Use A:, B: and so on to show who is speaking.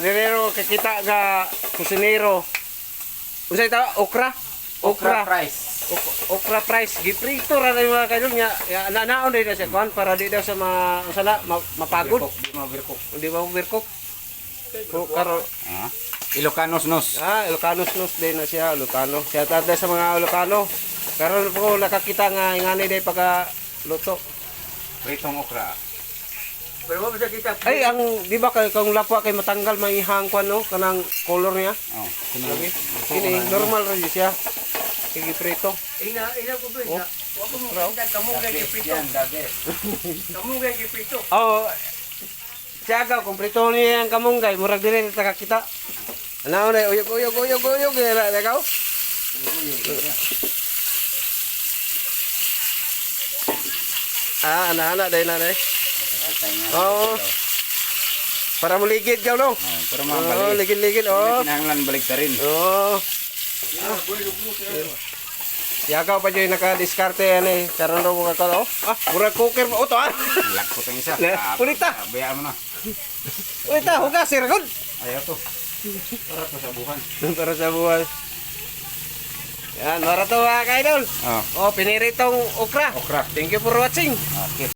A: Dinero kakita nga kusinero. Unsay ta okra?
B: Okra price.
A: Okra price giprito ra na mga kaidol nga naon din na siya kuan para di daw sa mapagod.
B: Di mabirkok.
A: Di ba birkok? Karo
B: Ilocanos nos.
A: Ilocanos nos din na siya, Ilocano. Siya tatay sa mga Ilocano. Karon po nakakita nga ingani day pagka luto.
B: Pritong okra.
C: Pero mo bisa kita.
A: Ay ang di ba kay kung lapwa kay matanggal maihang kuan no kanang color niya.
B: Oh,
A: Lagi. Kini normal ra siya. Kigi prito.
C: Ina ko ba?
A: Oh.
C: Wa ko mo kamu gay prito.
B: Yan, dabe.
C: Kamu gay prito.
A: Oh. Siya kung prito niya ang kamunggay murag dire kita. Ano na uyog na ikaw? Anak-anak dahil na dahil. Oo. Para muligid ka, no?
B: Para
A: Oo,
B: mabalik.
A: ligid-ligid, oo.
B: Kinahanglan balik ta rin.
A: Oo. Yakaw pa dyan naka-diskarte yan eh. Karoon daw mo kakao. Murag cooker mo. Ito
B: Lakot ang isa.
A: Punita.
B: Bayaan mo na.
A: Punita, hugas, siragod.
B: Ayaw to. Para to sa buhan.
A: Para sa buhay. Yan, para to mga ka-idol.
B: Oh,
A: Oh, piniritong okra.
B: okra.
A: Thank you for watching.
B: Okay.